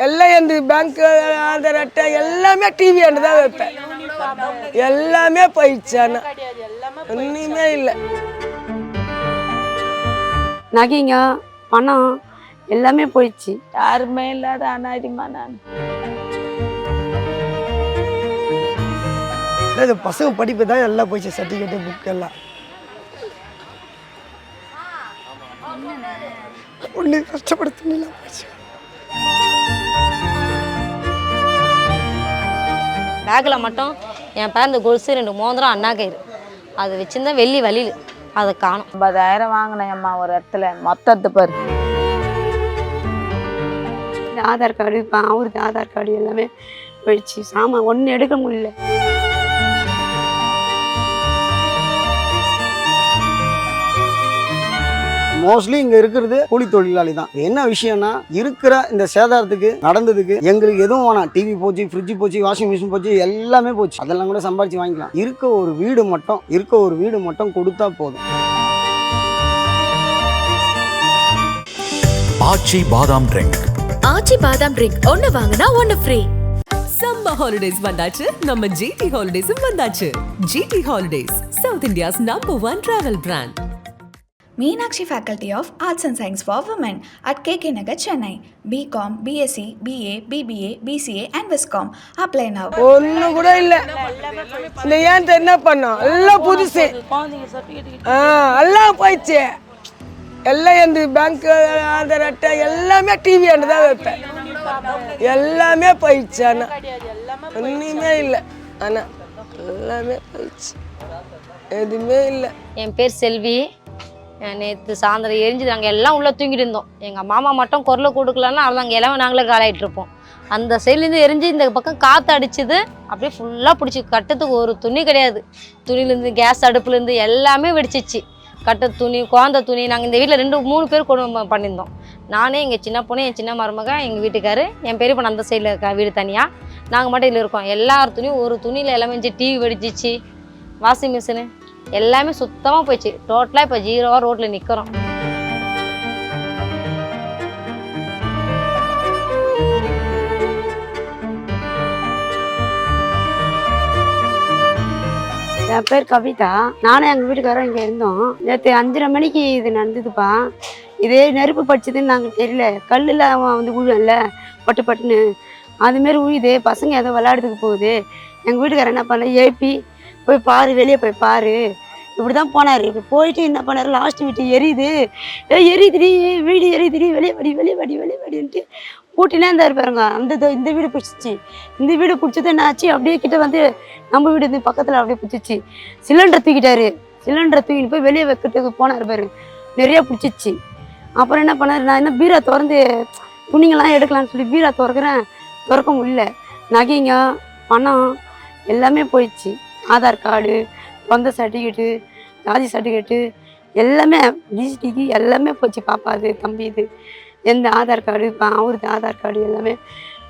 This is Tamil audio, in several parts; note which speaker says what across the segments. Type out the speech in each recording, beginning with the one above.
Speaker 1: எல்லாம் எந்த பேங்க் ஆதார் அட்டை எல்லாமே டிவி தான் வைப்பேன். எல்லாமே போயிடுச்சு. ஆனால் ஒன்றுமே இல்லை.
Speaker 2: நகைங்க பணம் எல்லாமே போயிடுச்சு.
Speaker 3: யாருமே இல்லாத அனாதிமா நான்.
Speaker 1: பசங்க படிப்பு தான் எல்லாம் போயிடுச்சு. சர்டிஃபிகேட்டு புக் எல்லாம் ஒன்று கஷ்டப்படுத்தினா போயிடுச்சு.
Speaker 4: பேக்கில் மட்டும் என் பேர் இந்த கொலுசு 2 மோதிரம் அண்ணா கயிறு அதை வச்சுருந்தா வெள்ளி வழியில் அதை காணும்.
Speaker 3: 50,000 வாங்கினேன் அம்மா ஒரு இடத்துல. மொத்தத்து பாரு.
Speaker 2: ஆதார் கார்டு இப்போ அவருக்கு ஆதார் கார்டு எல்லாமே போயிடுச்சு. சாமான் ஒன்று எடுக்க முடியல.
Speaker 5: மோஸ்ட்லி இங்கே இருக்கிறது கூலி தொழிலாளி தான். என்ன விஷயம்னா இருக்கிற இந்த சேதாரத்துக்கு நடந்ததுக்கு எங்களுக்கு எதுவும் வேணாம். டிவி போச்சு, ஃப்ரிட்ஜ் போச்சு, வாஷிங் மிஷின் போச்சு, எல்லாமே போச்சு. அதெல்லாம் கூட சம்பாரிச்சு வாங்கிக்கலாம். இருக்க ஒரு வீடு மட்டும் கொடுத்தா போதும்.
Speaker 6: ஆச்சி பாதாம் ட்ரிங்க்.
Speaker 7: ஆச்சி பாதாம் ட்ரிங்க் ஒன்னு வாங்குனா ஒன்னு ஃப்ரீ.
Speaker 8: சம்மர் ஹாலிடேஸ் வந்தாச்சு, நம்ம ஜிடி ஹாலிடேஸும் வந்தாச்சு. GT holidays, south India's #1 travel brand.
Speaker 9: Meenakshi Faculty of Arts and Science for Women at KK Nagar, Chennai. BCom, BSc, BA, BBA, BCA and Viscom. Apply now.
Speaker 1: ஒன்று கூட இல்லை. இந்த ஏன் என்ன பண்ணோம்? எல்லாம் புதுசு. எல்லாம் போயிடுச்சு. எல்லாம் எந்த பேங்க் ஆதார் அட்டை எல்லாமே டிவி தான் வைப்பேன். எல்லாமே போயிடுச்சு. ஆனால் ஒன்றுமே இல்லை. ஆனால் எல்லாமே போயிடுச்சு. எதுவுமே இல்லை.
Speaker 4: என் பேர் செல்வி. நேற்று சாயந்தரம் எரிஞ்சு நாங்கள் எல்லாம் உள்ளே தூங்கிட்டு இருந்தோம். எங்கள் மாமா மட்டும் குரலை கொடுக்கலன்னா அது நாங்கள் எல்லாமே நாங்களே காலாயிட்டு இருப்போம். அந்த சைட்லேருந்து எரிஞ்சு இந்த பக்கம் காற்று அடிச்சுது. அப்படியே ஃபுல்லாக பிடிச்சி கட்டத்துக்கு ஒரு துணி கிடையாது. துணிலேருந்து கேஸ் அடுப்புலேருந்து எல்லாமே வெடிச்சிச்சு. கட்ட துணி, குழந்த துணி. நாங்கள் இந்த வீட்டில் 2-3 பேர் குடும்பம் பண்ணியிருந்தோம். நானே, எங்கள் சின்ன பொண்ணு, என் சின்ன மருமக, எங்கள் வீட்டுக்காரு, என் பெரிய பொண்ணு அந்த சைடில் இருக்கா வீடு தனியாக. நாங்கள் மட்டும் இதில் இருக்கோம். எல்லார் துணியும் ஒரு துணியில் எல்லாமே இருந்துச்சு. டிவி வெடிச்சிச்சு, வாஷிங் மிஷினு எல்லாமே சுத்தமாக போயிடுச்சு. டோட்டலாக இப்போ 0 ரோட்டில் நிற்கிறோம்.
Speaker 2: என் பேர் கவிதா. நானும் எங்கள் வீட்டுக்காரரும் இங்கே இருந்தோம். நேற்று 5:30 மணிக்கு இது நடந்ததுப்பா. இதே நெருப்பு படிச்சதுன்னு நாங்கள் தெரியல. கல்லில் அவன் வந்து உழுவல பட்டுன்னு அதுமாரி உழுது. பசங்க ஏதோ விளையாடுறதுக்கு போகுது. எங்கள் வீட்டுக்காரர் என்ன பண்ண, எழுப்பி போய் பாரு, வெளியே போய் பாரு, இப்படி தான் போனார். இப்படி போயிட்டு என்ன பண்ணார், லாஸ்ட் வீட்டு எரியுது, எரியுதுடி, வீடு எரியுதுடி, வெளியே பூட்டினே இருந்தார் பாருங்க. இந்த வீடு பிடிச்சிச்சு. இந்த வீடு பிடிச்சது என்ன ஆச்சு, அப்படியே கிட்ட வந்து நம்ம வீடு இந்த பக்கத்தில் அப்படியே பிடிச்சிச்சு. சிலிண்டர் தூக்கிட்டாரு. சிலிண்டர் தூக்கிட்டு போய் வெளியே வைக்கிறதுக்கு போனார் பாரு. நிறைய பிடிச்சிச்சு. அப்புறம் என்ன பண்ணார், நான் என்ன பீரா திறந்து துணிங்கெல்லாம் எடுக்கலான்னு சொல்லி பீரா திறக்கிறேன். திறக்க முடியல. நகைங்க பணம் எல்லாமே போயிடுச்சு. ஆதார் கார்டு, சொந்த சர்டிஃபிகேட்டு, ஜாதி சர்டிஃபிகேட்டு எல்லாமே, டிஜிடிக்கு எல்லாமே போச்சு. பாப்பாது, தம்பி இது, எந்த ஆதார் கார்டு, இப்போ அவருக்கு ஆதார் கார்டு எல்லாமே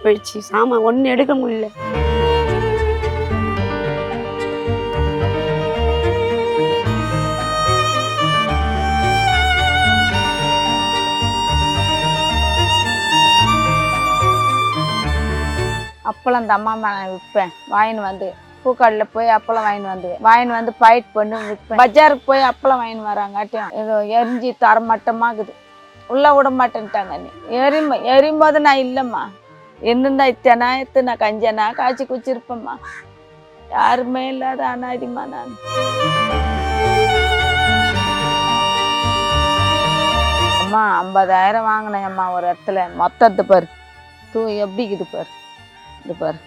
Speaker 2: போயிடுச்சு. சாமான் ஒன்று எடுக்க முடியல.
Speaker 3: அப்பளம் இந்த அம்மா நான் விற்பேன். வாங்கின்னு வந்து பூக்காடில் போய் அப்பளம் வாங்கின்னு வந்து பயிட் பண்ணி விற்பேன். பஜாருக்கு போய் அப்பளம் வாங்கின்னு வராங்காட்டியும் ஏதோ எரிஞ்சு தரமட்டமாகுது. உள்ளே விட மாட்டேன்ட்டாங்க. நீ எரியும்போது நான் இல்லைம்மா, இருந்திருந்தா இத்தனை கஞ்சனா காய்ச்சி குச்சிருப்பேம்மா. யாருமே இல்லாத அனாதிமா நான். அம்மா 50,000 வாங்கினேன் அம்மா ஒரு இடத்துல. மொத்தத்து பாரு எப்படி இது பாரு, இது பாரு.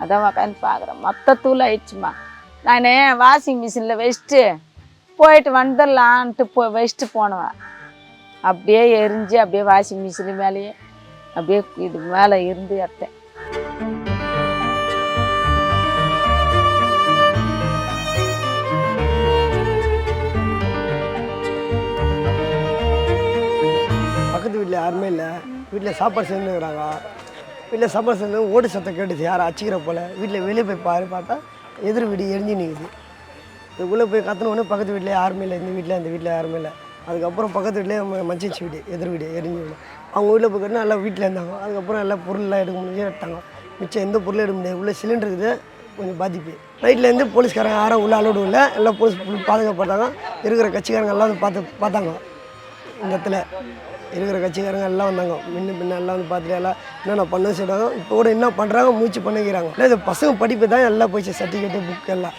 Speaker 3: அதான் உக்காந்து பார்க்குறேன். மொத்த தூள் ஆயிடுச்சுமா. நான் வாஷிங் மிஷினில் வச்சுட்டு போயிட்டு வந்துடலான்ட்டு வச்சுட்டு போனேன். அப்படியே எரிஞ்சு அப்படியே வாஷிங் மிஷினு மேலேயே அப்படியே இது மேலே இருந்து எடுத்தேன்.
Speaker 1: பக்கத்து வீட்டில் யாருமே இல்லை. வீட்டில் சாப்பாடு செஞ்சுக்கிறாங்க. வீட்டில் சாப்பாடு செஞ்சு ஓட்டு சத்தம் கேட்டுச்சு, யாரும் அச்சிக்கிற போல். வீட்டில் வெளியே போய் பார்த்தா எதிர் வீடு எரிஞ்சு நிற்குது. இதுக்குள்ளே போய் கத்தனோடனே பக்கத்து வீட்டில் யாருமே இல்லை. இந்த வீட்டில் யாருமே இல்லை. அதுக்கப்புறம் பக்கத்து வீட்லேயே மச்சிச்சு வீடு எதிர் வீடு எரிஞ்சு வீடு அவங்க வீட்டில் போய் கட்டினா எல்லாம் வீட்டில் இருந்தாங்க. அதுக்கப்புறம் எல்லா பொருள்லாம் எடுக்க முடிஞ்சு எடுத்தாங்க. மிச்சம் எந்த பொருளும் எடுக்க முடியாது. உள்ள சிலிண்டர் இருக்குது, கொஞ்சம் பாதிப்பு. நைட்லேருந்து போலீஸ்காரங்க யாரும் உள்ள அலோடு இல்லை, எல்லாம் போலீஸ் பாதுகாப்பாட்டாங்க. இருக்கிற கட்சிக்காரங்க எல்லாம் வந்து பார்த்தாங்க. இந்த இடத்துல இருக்கிற கட்சிக்காரங்க எல்லாம் வந்தாங்க. பின்ன எல்லாம் வந்து பார்த்துட்டு எல்லாம் என்னென்ன பண்ண சொல்கிறாங்க. இப்போ கூட என்ன பண்ணுறாங்க, மூச்சு பண்ணிக்கிறாங்க. இல்லை இந்த பசங்க படிப்பு தான் எல்லாம் போயிடுச்சு, சர்டிஃபிகேட்டு புக் எல்லாம்.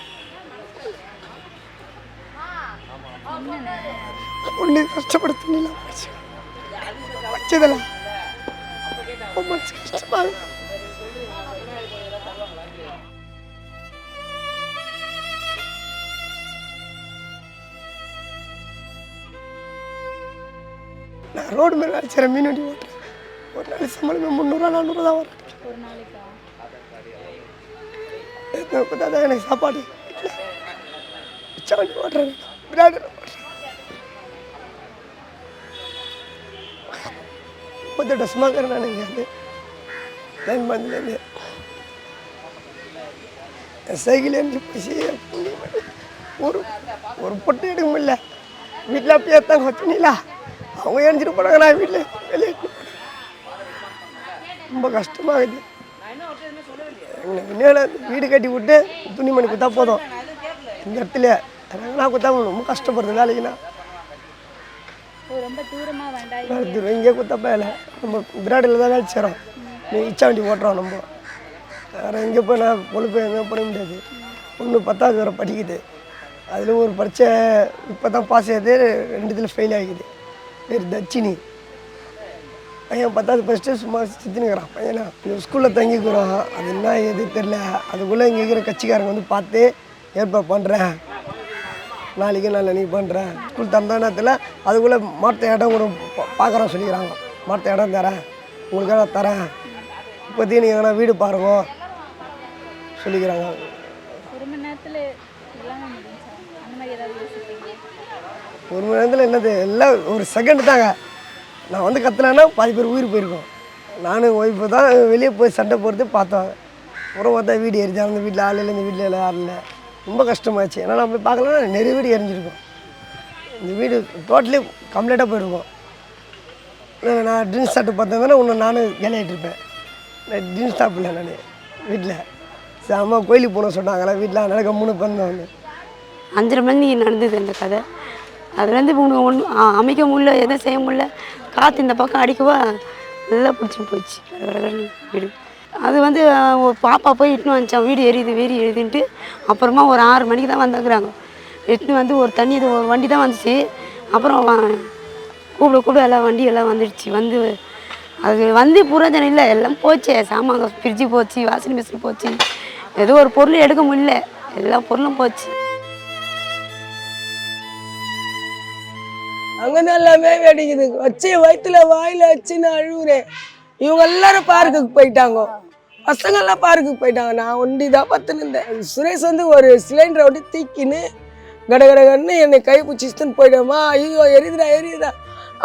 Speaker 1: ஒன்று கஷ்டப்படுத்தினா போச்சு வச்சதெல்லாம் ரொம்ப கஷ்டமாக. நான் ரோடு மேலே அடிச்சிடறேன், மீன் வண்டி ஓட்டுறேன். ஒரு நாளைக்கு சம்பளமே 300 400 தான் வரும். ஒரு நாளைக்கா தான் எனக்கு சாப்பாடு. வண்டி ஓட்டுறேன், விளையாடு ஓட்டுறேன். 38 வருஷமாக இருக்கிறேன் நான் இங்கே வந்து 9 மந்த்லேருந்து. என் சைக்கிள் எரிஞ்சு போச்சு. ஒரு பொட்டு எடுக்க முடியல. வீட்டில் அப்படியே எடுத்தாங்க துணிலா, அவங்க எரிஞ்சிட்டு போனாங்க. நான் வீட்டில் வெளியே ரொம்ப கஷ்டமாகுது. எங்களுக்கு முன்னாடி வீடு கட்டி விட்டு துணிமணி கொடுத்தா போதும். இந்த இடத்துல நான் கொடுத்தா ரொம்ப கஷ்டப்படுறது வேலைக்குண்ணா.
Speaker 6: ரொம்ப தூரமாக வேண்டாம்,
Speaker 1: இங்கே கொடுத்தப்ப இல்லை, நம்ம விராடில் தான் வேலை செய்கிறோம். இச்சா வண்டி ஓட்டுறோம். நம்ம வேறு எங்கே போய் நான் பொழுப்பு எங்கே போட முடியாது. ஒன்று 10வது வரை படிக்குது. அதில் ஒரு பரீட்சை இப்போ தான் பாஸ் ஆகுது, 2 ஃபெயில் ஆகிக்குது. பேர் தட்சினி. பையன் 10வது ஃபஸ்ட்டு சும்மா சுற்றினுக்கிறான் பையனா. இந்த ஸ்கூலில் தங்கிக்கிறோம், அது என்ன எது தெரில. அதுக்குள்ளே இங்கே இருக்கிற கட்சிக்காரங்க வந்து பார்த்து ஏற்பாடு பண்ணுறேன், நாளைக்கு நாளைக்கு பண்ணுறேன். ஸ்கூல் தந்தானத்தில் அதுக்குள்ளே மாற்ற இடம் கூட பார்க்குறோம் சொல்லிக்கிறாங்க. மாற்ற இடம் தரேன், உங்களுக்காக நான் தரேன், இப்போதைக்கு நீங்கள் எங்கன்னா வீடு பாருங்க சொல்லிக்கிறாங்க.
Speaker 6: ஒரு மணி நேரத்தில் அந்த மாதிரி ஏதாவது யோசிப்பீங்க?
Speaker 1: ஒரு மணி நேரத்தில் என்னது எல்லாம் ஒரு செகண்ட் தாங்க. நான் வந்து கத்துலேன்னா பாதி பேர் உயிர் போயிருக்கோம். நானும் ஒய்ஃபு தான் வெளியே போய் சண்டை போடுறது பார்த்தோம். அப்புறம் பார்த்தா வீடு எரிஞ்சா, அந்த வீட்டில் ஆள் இல்லை, இந்த வீட்டில் யாரும் இல்லை. ரொம்ப கஷ்டமாச்சு. ஏன்னா நம்ம போய் பார்க்கலாம், நிறைய வீடு எரிஞ்சிருக்கோம். இந்த வீடு டோட்டலி கம்ப்ளீட்டாக போயிருக்கோம். நான் ட்ரிங்க்ஸ் சாப்பிட்டு பார்த்தேங்கன்னா இன்னும் நானும் வேலையாகிட்டு இருப்பேன். நான் ட்ரிங்க்ஸ் சாப்பிடல. நான் வீட்டில் சரி அம்மா கோயிலுக்கு போகணும் சொன்னாங்களா, வீட்டில் நடக்க 3 வந்து
Speaker 2: 5:30 மணிக்கு நடந்தது அந்த கதை. அதுலேருந்து ஒன்று அமைக்க முடியல, எதுவும் செய்ய முடியல. காற்று இந்த பக்கம் அடிக்கவா நல்லா பிடிச்சி போச்சு வீடு. அது வந்து ஒரு பாப்பா போய் இட்டுன்னு வந்துச்சான், வீடு எரியுதுன்ட்டு. அப்புறமா ஒரு 6 மணிக்கு தான் வந்துக்கிறாங்க. இட்டுன்னு வந்து ஒரு தண்ணி ஒரு வண்டி தான் வந்துச்சு. அப்புறம் கூப்பிட எல்லாம் வண்டி எல்லாம் வந்துடுச்சு. அது வந்து புரோஜனம் இல்லை, எல்லாம் போச்சு. சாமான் ஃப்ரிட்ஜு போச்சு, வாஷிங் மிஷின் போச்சு. ஏதோ ஒரு பொருள் எடுக்க முடியல, எல்லா பொருளும் போச்சு.
Speaker 1: அங்கே எல்லாமே வெடிக்குது. வச்சு வயிற்றுல வாயில் வச்சு நான் அழுகுறேன். இவங்க எல்லாரும் பார்க்குக்கு போயிட்டாங்க, பசங்கள்லாம் பார்க்குக்கு போயிட்டாங்க. நான் ஒண்டி தான் பத்துன்னு இருந்தேன். சுரேஷ் வந்து ஒரு சிலிண்டரை ஒட்டி தீக்கின்னு கடகடகன்னு என்னை கை பிடிச்சின்னு போயிட்டோமா. ஐயோ எரியுதா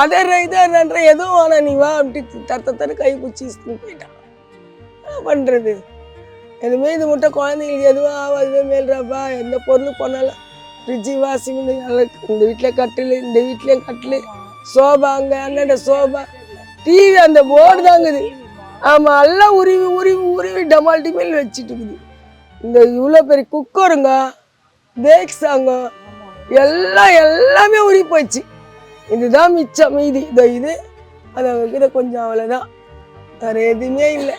Speaker 1: அதே இதான்ற எதுவும் ஆனால் நீ வா அப்படி தரத்தன்னு கை பிடிச்சின்னு போயிட்டான். என்ன பண்ணுறது? எதுவுமே இது மட்டும் குழந்தைங்களுக்கு எதுவும் ஆகாது மேல்றாப்பா. எந்த பொருள் போனாலும் ஃப்ரிட்ஜு, வாஷிங் மிஷின், இந்த வீட்டில் கட்டில், இந்த வீட்லேயும் கட்டில், சோபா, அங்கே அண்ணன் சோபா, டிவி, அந்த போர்டு தாங்குது. ஆமாம், எல்லாம் உருவி டமால் டிமில் வச்சுட்டு இருக்குது. இந்த இவ்வளோ பெரிய குக்கருங்க, தேக்ஸாங்க, எல்லாமே உருவி போயிடுச்சு. இதுதான் மிச்சம். இது அதை வைக்கிற கொஞ்சம் அவ்வளோதான், வேறு எதுவுமே இல்லை.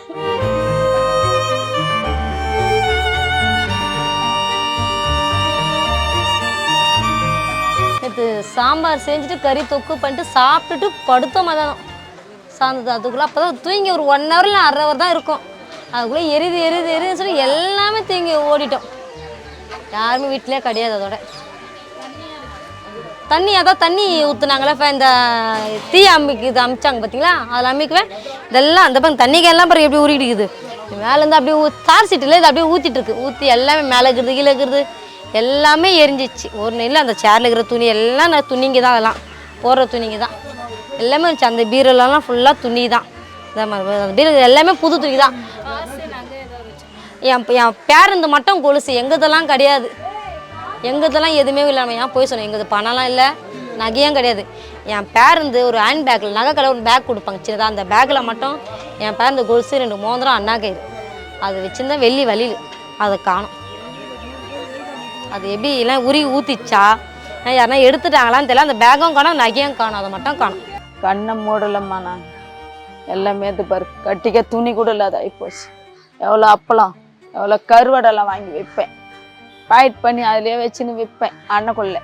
Speaker 4: நேற்று சாம்பார் செஞ்சுட்டு கறி தொக்கு பண்ணிட்டு சாப்பிட்டுட்டு படுத்தோம். மதானம் சார்ந்தது. அதுக்குள்ளே அப்போ தான் தூங்கி ஒரு 1 ஹவரில் 1/2 ஹவர் தான் இருக்கும். அதுக்குள்ளே எரியுதுன்னு சொல்லி எல்லாமே தூங்கி ஓடிட்டோம். யாருமே வீட்டிலே கிடையாது. அதோட தண்ணி ஊற்றுனாங்களே, இப்போ இந்த தீ இது அமிச்சாங்க பார்த்தீங்களா, அதில் அமைக்குவேன். இதெல்லாம் அந்த பக்கம் தண்ணிக்கு எல்லாம் பாருங்க எப்படி ஊறிக்கிட்டு இருக்குது. மேலேருந்து அப்படியே தார் சீட்டில் இது அப்படியே ஊற்றிட்டுருக்கு. ஊற்றி எல்லாமே மேலே இருக்கிறது கீழே இருக்கிறது எல்லாமே எரிஞ்சிச்சு. ஒரு நெல் அந்த சேரில் இருக்கிற துணி எல்லாம் நான் துணிங்க தான், அதெல்லாம் போடுற துணிங்க தான் எல்லாமே இருந்துச்சு. அந்த பீரோலலாம் ஃபுல்லாக துணி தான். அந்த பீரோ எல்லாமே புது துணி தான். என் பேருந்து மட்டும் கொலுசு, எங்கதெல்லாம் கிடையாது. எங்கதெல்லாம் எதுவுமே இல்லாமல் ஏன் போய் சொன்னேன். எங்கள் பணம்லாம் இல்லை, நகையும் கிடையாது. என் பேருந்து ஒரு ஹேண்ட் பேக்கில் நகை கடை ஒரு பேக் கொடுப்பாங்க சின்னதாக, அந்த பேக்கில் மட்டும் என் பேருந்து கொலுசு 2 மோதிரம் அண்ணா கயிறு அது வச்சுருந்தேன். வெள்ளி வழியில் அதை காணும். அது எப்படி எல்லாம் உருகி ஊற்றிச்சா யாருன்னா எடுத்துட்டாங்களான்னு தெரியல. அந்த பேக்கும் காணும், நகையும் காணும், அதை மட்டும் காணும்.
Speaker 3: கண்ணை மூடலம்மா நான். எல்லாமே இது பாரு, கட்டிக்க துணி கூட இல்லாத ஆகிப்போச்சு. எவ்வளோ அப்பளம், எவ்வளோ கருவடெல்லாம் வாங்கி வைப்பேன், பாயிட் பண்ணி அதுலேயே வச்சுன்னு விற்பேன் அன்னைக்குள்ளே.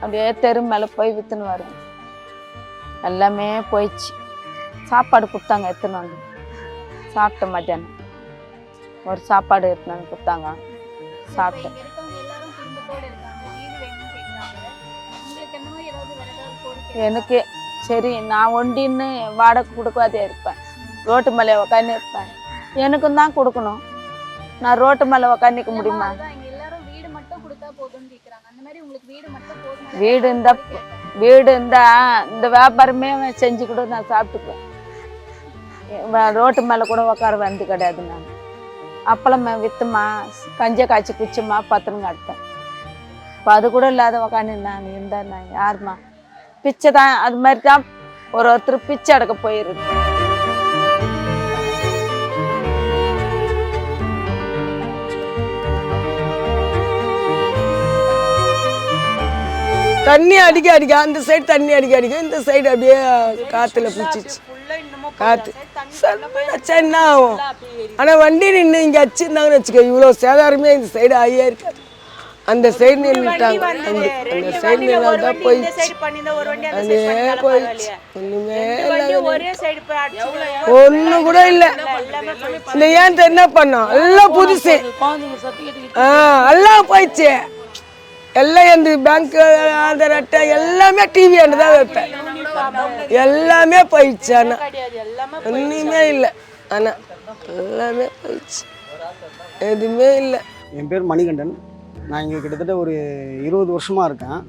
Speaker 3: அப்படியே தெரு மேலே போய் விற்றுன்னு வருவேன். எல்லாமே போயிடுச்சு. சாப்பாடு கொடுத்தாங்க, எடுத்துன்னு வந்து சாப்பிட்டேன். மத்தியானம் ஒரு சாப்பாடு எடுத்துன்னு வந்து கொடுத்தாங்க, சாப்பிட்டேன். எனக்கு சரி, நான் ஒண்டின்னு வாடகை கொடுக்காதே இருப்பேன், ரோட்டு மேலே உக்காந்து இருப்பேன். எனக்கும் தான் கொடுக்கணும், நான் ரோட்டு மேலே உக்காந்துக்க முடியுமா? வீடு இருந்தா இந்த வியாபாரமே செஞ்சு கூட நான் சாப்பிட்டுக்குவேன். ரோட்டு மேலே கூட உட்கார வந்து கிடையாது. நான் அப்பளம் விற்றுமா, கஞ்சை காய்ச்சி குச்சிமா, பத்திரம் காட்டுப்பேன். இப்போ அது கூட இல்லாத உக்காந்து நான் இருந்தா நான் யாருமா? பிச்சை தான். அது மாதிரி தான் ஒருத்தர் பிச்சை அடக்க போயிடுது.
Speaker 1: தண்ணி அடிக்க அந்த சைடு தண்ணி அடிக்க இந்த சைடு அப்படியே காற்றுல பிடிச்சிச்சு. காற்று என்ன ஆகும்? ஆனால் வண்டி நின்று இங்கே வச்சுருந்தாங்கன்னு வச்சுக்கோ, இவ்வளோ சேதாரமே இந்த சைடு ஆகியே இருக்காது. அந்த சைடு நின்றுட்டாங்க. அந்த சைடு நின்றால் தான் போயிடுச்சு. அதே போயிடுச்சு. ஒன்றுமே ஒன்று கூட இல்லை. இந்த ஏன் என்ன பண்ணோம்? எல்லாம் புதுசு. எல்லாம் போயிடுச்சு. எல்லாம் எந்த பேங்க் ஆதார் அட்டை எல்லாமே டிவி தான் வைப்பேன். எல்லாமே போயிடுச்சு. ஆனால் ஒன்றுமே இல்லை. ஆனால் எல்லாமே போயிடுச்சு, எதுவுமே இல்லை.
Speaker 5: என் பேர் மணிகண்டன். நான் இங்கே கிட்டத்தட்ட ஒரு 20 வருஷமாக இருக்கேன்.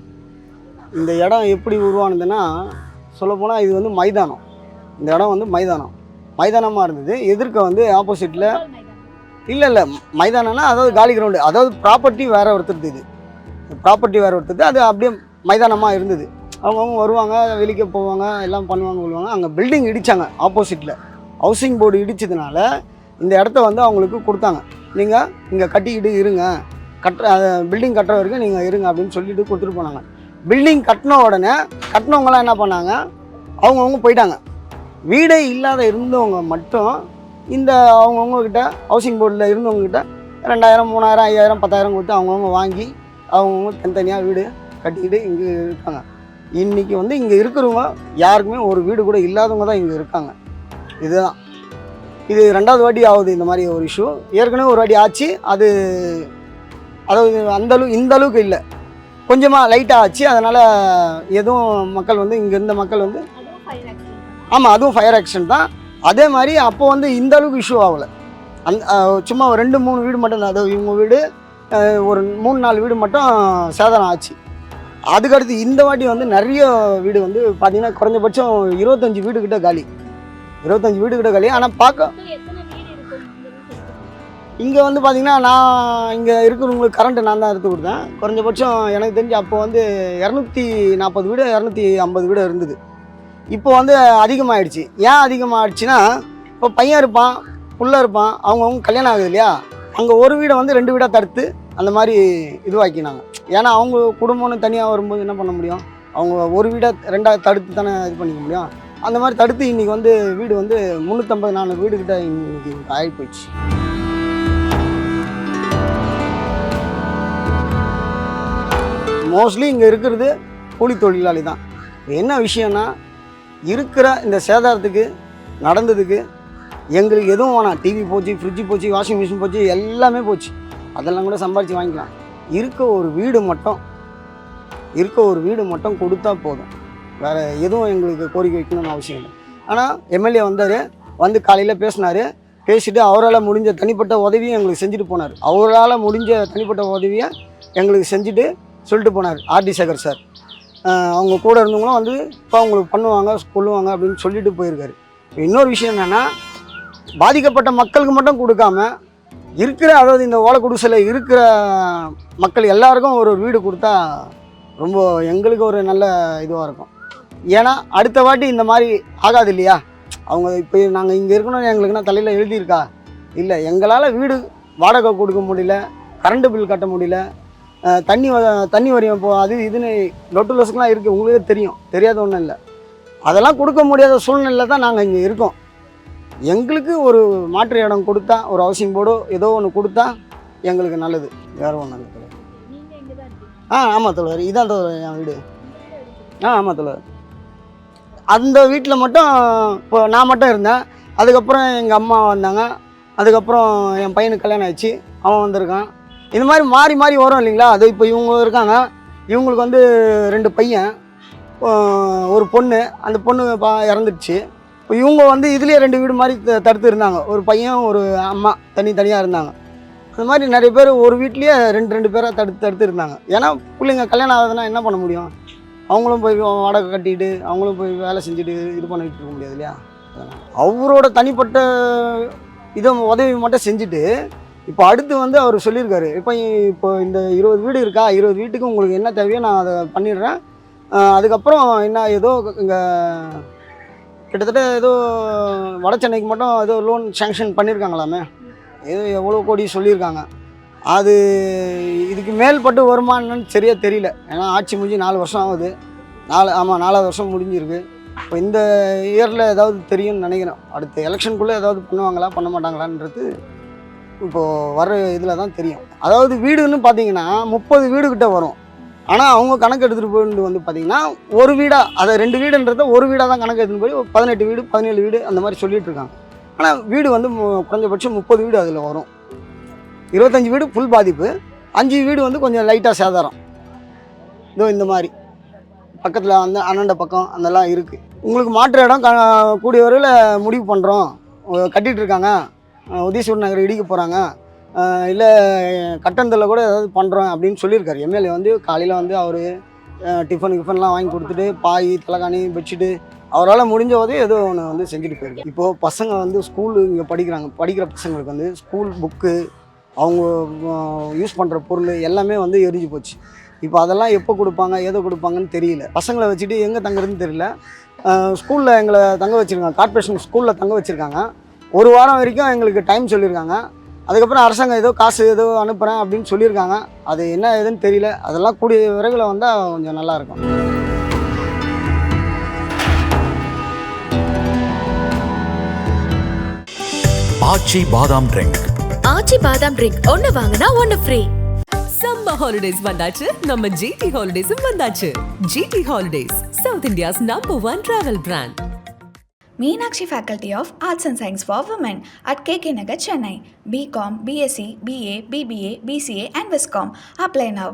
Speaker 5: இந்த இடம் எப்படி உருவானதுன்னா, சொல்லப்போனால் இது வந்து மைதானம். இந்த இடம் வந்து மைதானமாக இருந்தது. எதிர்க்க வந்து ஆப்போசிட்டில் இல்லை மைதானம்னா அதாவது காலி கிரவுண்டு, அதாவது ப்ராப்பர்ட்டி வேறு ஒருத்தருது. இது ப்ராப்பர்ட்டி வேறு ஒருத்தருது. அது அப்படியே மைதானமாக இருந்தது. அவங்கவுங்க வருவாங்க, வெளிக்க போவாங்க, எல்லாம் பண்ணுவாங்க கொள்வாங்க. அங்கே பில்டிங் இடித்தாங்க. ஆப்போசிட்டில் ஹவுசிங் போர்டு இடித்ததுனால இந்த இடத்த வந்து அவங்களுக்கு கொடுத்தாங்க. நீங்கள் இங்கே கட்டிக்கிட்டு இருங்க, பில்டிங் கட்டுற வரைக்கும் நீங்கள் இருங்க அப்படின்னு சொல்லிட்டு கொடுத்துட்டு போனாங்க. பில்டிங் கட்டின உடனே கட்டினவங்களாம் என்ன பண்ணாங்க, அவங்கவுங்க போயிட்டாங்க. வீடே இல்லாத இருந்தவங்க மட்டும் இந்த அவங்கவுங்கக்கிட்ட ஹவுசிங் போர்டில் இருந்தவங்கக்கிட்ட 2000, 3000, 5000, 10,000 கொடுத்து அவங்கவுங்க வாங்கி அவங்கவுங்க தனித்தனியாக வீடு கட்டிக்கிட்டு இங்கே இருக்காங்க. இன்றைக்கி வந்து இங்கே இருக்கிறவங்க யாருக்குமே ஒரு வீடு கூட இல்லாதவங்க தான் இங்கே இருக்காங்க. இதுதான் இது 2வது வாட்டி ஆகுது இந்த மாதிரி ஒரு இஷ்யூ. ஏற்கனவே ஒரு வாட்டி ஆச்சு. அது அதாவது இந்த அளவுக்கு இல்லை, கொஞ்சமாக லைட்டாக ஆச்சு. அதனால் எதுவும் மக்கள் வந்து இங்கே இருந்த மக்கள் வந்து ஆமாம், அதுவும் ஃபயர் ஆக்சிடென்ட் தான். அதே மாதிரி அப்போ வந்து இந்த அளவுக்கு இஷ்யூ ஆகலை. சும்மா 2-3 வீடு மட்டும் தான். அதாவது இவங்க வீடு ஒரு 3-4 வீடு மட்டும் சேதாரம் ஆச்சு. அதுக்கடுத்து இந்த வாட்டி வந்து நிறைய வீடு வந்து பார்த்திங்கன்னா குறைஞ்சபட்சம் 25 வீடு கிட்ட காலி. 25 வீடு கிட்ட காலி. ஆனால் பார்க்க இங்கே வந்து பார்த்திங்கன்னா நான் இங்கே இருக்கிறவங்களுக்கு கரண்ட்டு நான் தான் எடுத்து கொடுத்தேன். குறைஞ்சபட்சம் எனக்கு தெரிஞ்சு அப்போ வந்து 240 வீடு 250 வீடு இருந்தது. இப்போ வந்து அதிகமாகிடுச்சு. ஏன் அதிகமாகிடுச்சுன்னா, இப்போ பையன் இருப்பான், புள்ள இருப்பான், அவங்கவுங்க கல்யாணம் ஆகுது இல்லையா, அங்கே ஒரு வீடை வந்து 2 வீடாக தடுத்து அந்த மாதிரி இதுவாக்கினாங்க. ஏன்னா அவங்க குடும்பம்னு தனியாக வரும்போது என்ன பண்ண முடியும், அவங்க ஒரு வீடை 2ஆக தடுத்து தானே இது பண்ணிக்க முடியும். அந்த மாதிரி தடுத்து இன்றைக்கி வந்து வீடு வந்து 350-400 வீடுக்கிட்ட இன்றைக்கி ஆகி போயிடுச்சு. மோஸ்ட்லி இங்கே இருக்கிறது கூலி தொழிலாளி தான். என்ன விஷயம்னா, இருக்கிற இந்த சேதாரத்துக்கு நடந்ததுக்கு எங்களுக்கு எதுவும் வேணாம். டிவி போச்சு, ஃப்ரிட்ஜு போச்சு, வாஷிங் மிஷின் போச்சு, எல்லாமே போச்சு. அதெல்லாம் கூட சம்பாரித்து வாங்கிக்கலாம். இருக்க ஒரு வீடு மட்டும் கொடுத்தா போதும். வேறு எதுவும் எங்களுக்கு கோரிக்கை வைக்கணும்னு அவசியம் இல்லை. ஆனால் எம்எல்ஏ வந்தார், வந்து காலையில் பேசினார். பேசிவிட்டு அவரால் முடிஞ்ச தனிப்பட்ட உதவியும் எங்களுக்கு செஞ்சுட்டு போனார். அவரால் முடிஞ்ச தனிப்பட்ட உதவியை எங்களுக்கு செஞ்சுட்டு சொல்லிட்டு போனார் ஆர்டி சேகர் சார். அவங்க கூட இருந்தவங்களும் வந்து இப்போ அவங்களுக்கு பண்ணுவாங்க, கொள்ளுவாங்க அப்படின்னு சொல்லிட்டு போயிருக்காரு. இன்னொரு விஷயம் என்னென்னா, பாதிக்கப்பட்ட மக்களுக்கு மட்டும் கொடுக்காம இருக்கிற, அதாவது இந்த ஓலை குடிசையில் இருக்கிற மக்கள் எல்லாருக்கும் ஒரு வீடு கொடுத்தா ரொம்ப எங்களுக்கு ஒரு நல்ல இதுவாக இருக்கும். ஏன்னா அடுத்த வாட்டி இந்த மாதிரி ஆகாது இல்லையா. அவங்க இப்போ நாங்கள் இங்கே இருக்கணும்னு எங்களுக்குன்னா தலையில் எழுதியிருக்கா இல்லை. எங்களால் வீடு வாடகை கொடுக்க முடியல, கரண்ட் பில் கட்ட முடியல, தண்ணி வரியும் இப்போ அது இதுன்னு லொட்டு லொசுக்கெலாம் இருக்குது, உங்களுக்கே தெரியும், தெரியாத ஒன்றும் இல்லை. அதெல்லாம் கொடுக்க முடியாத சூழ்நிலையில் தான் நாங்கள் இங்கே இருக்கோம். எங்களுக்கு ஒரு மாற்று இடம் கொடுத்தா, ஒரு ஹவுசிங் போர்டோ ஏதோ ஒன்று கொடுத்தா எங்களுக்கு நல்லது. வேறு ஒன்றும் இல்லை தலைவர்.
Speaker 6: நீங்கள் இங்கே தான் இருக்கீங்க?
Speaker 5: ஆமாம் தலைவர், இதான் தலைவர் என் வீடு. ஆமாம் தலைவர். அந்த வீட்டில் மட்டும் இப்போ நான் மட்டும் இருந்தேன். அதுக்கப்புறம் எங்கள் அம்மா வந்தாங்க. அதுக்கப்புறம் என் பையனுக்கு கல்யாணம் ஆயிடுச்சு, அவன் வந்திருக்கான். இந்த மாதிரி மாறி மாறி வரும் இல்லைங்களா. அது இப்போ இவங்க இருக்காங்க, இவங்களுக்கு வந்து 2 பையன், ஒரு பொண்ணு. அந்த பொண்ணு இறந்துடுச்சு. இப்போ இவங்க வந்து இதுலேயே 2 வீடு மாதிரி தடுத்து இருந்தாங்க. ஒரு பையன் ஒரு அம்மா தனியாக இருந்தாங்க. அந்த மாதிரி நிறைய பேர் ஒரு வீட்லேயே 2 பேராக தடுத்து இருந்தாங்க. ஏன்னா பிள்ளைங்க கல்யாணம் ஆகுதுன்னா என்ன பண்ண முடியும். அவங்களும் போய் வாடகை கட்டிட்டு அவங்களும் போய் வேலை செஞ்சுட்டு இது பண்ணிகிட்டு இருக்க முடியாது இல்லையா. அவரோட தனிப்பட்ட இதை உதவி மட்டும் செஞ்சுட்டு இப்போ அடுத்து வந்து அவர் சொல்லியிருக்காரு, இப்போ இந்த 20 வீடு இருக்கா, 20 வீட்டுக்கு உங்களுக்கு என்ன தேவையோ நான் அதை பண்ணிடுறேன். அதுக்கப்புறம் என்ன ஏதோ இங்கே கிட்டத்தட்ட ஏதோ வட சென்னைக்கு மட்டும் ஏதோ லோன் சேங்ஷன் பண்ணியிருக்காங்களாமே, ஏதோ எவ்வளோ கோடி சொல்லியிருக்காங்க. அது இதுக்கு மேல்பட்டு வருமானன்னு சரியாக தெரியல. ஏன்னா ஆட்சி முடிஞ்சு 4 வருஷம் ஆகுது. 4வது வருஷம் முடிஞ்சிருக்கு. இப்போ இந்த இயரில் ஏதாவது தெரியும்னு நினைக்கிறேன். அடுத்த எலெக்ஷனுக்குள்ளே ஏதாவது பண்ணுவாங்களா பண்ண மாட்டாங்களான்றது இப்போது வர இதில் தான் தெரியும். அதாவது வீடுன்னு பார்த்தீங்கன்னா 30 வீடு கிட்ட வரும். ஆனால் அவங்க கணக்கு எடுத்துகிட்டு போயிட்டு வந்து பார்த்தீங்கன்னா ஒரு வீடாக, அதை 2 வீடுன்றத ஒரு வீடாக தான் கணக்கு எடுத்துகிட்டு போய் 18 வீடு 17 வீடு அந்த மாதிரி சொல்லிகிட்டு இருக்காங்க. ஆனால் வீடு வந்து குறைஞ்சபட்சம் 30 வீடு அதில் வரும். 25 வீடு ஃபுல் பாதிப்பு, 5 வீடு வந்து கொஞ்சம் லைட்டாக சேதாரம். இதோ இந்த மாதிரி பக்கத்தில் வந்து அண்ணண்ட பக்கம் அதெல்லாம் இருக்குது. உங்களுக்கு மாற்று இடம் கூடிய வரையில் முடிவு பண்ணுறோம், கட்டிகிட்டு இருக்காங்க, உதயசூர் நகர் இடிக்க போகிறாங்க, இல்லை கட்டணத்தில் கூட ஏதாவது பண்ணுறோம் அப்படின்னு சொல்லியிருக்காரு. எம்எல்ஏ வந்து காலையில் வந்து அவர் டிஃபன்லாம் வாங்கி கொடுத்துட்டு பாய் தலைகாணி பெட்ஷீட்டு அவரால் முடிஞ்ச போதே ஏதோ ஒன்று வந்து செஞ்சுட்டு போயிருக்கு. இப்போது பசங்க வந்து ஸ்கூலு இங்கே படிக்கிற பசங்களுக்கு வந்து ஸ்கூல் புக்கு அவங்க யூஸ் பண்ணுற பொருள் எல்லாமே வந்து எரிஞ்சு போச்சு. இப்போ அதெல்லாம் எப்போ கொடுப்பாங்க ஏதோ கொடுப்பாங்கன்னு தெரியல. பசங்களை வச்சுட்டு எங்கே தங்குறதுன்னு தெரியல. ஸ்கூலில் எங்களை தங்க வச்சுருக்காங்க, கார்ப்பரேஷன் ஸ்கூலில் தங்க வச்சுருக்காங்க. 1 வாரம் வரைக்கும் எங்களுக்கு டைம் சொல்லியிருக்காங்க. அதுக்கப்புறம் அரசாங்கம் ஏதோ காசு ஏதோ அனுப்புகிறேன் அப்படின்னு சொல்லியிருக்காங்க. அது என்ன ஏதுன்னு தெரியல. அதெல்லாம் கூடிய விரைவில் வந்தால் கொஞ்சம் நல்லாயிருக்கும்.
Speaker 10: ஆச்சி பாதாம் ட்ரிங்க்.
Speaker 7: ஆச்சி பாதாம் ட்ரிங்க் ஒன்னு வாங்குனா ஒன்னு ஃப்ரீ.
Speaker 8: சம்மர் ஹாலிடேஸ் வந்தாச்சு, நம்ம ஜிடி ஹாலிடேஸும் வந்தாச்சு. GT holidays, south India's #1 travel brand.
Speaker 9: Meenakshi Faculty of Arts and Science for Women at KK Nagar, Chennai. BCom, BSc, BA, BBA, BCA and Viscom. Apply now.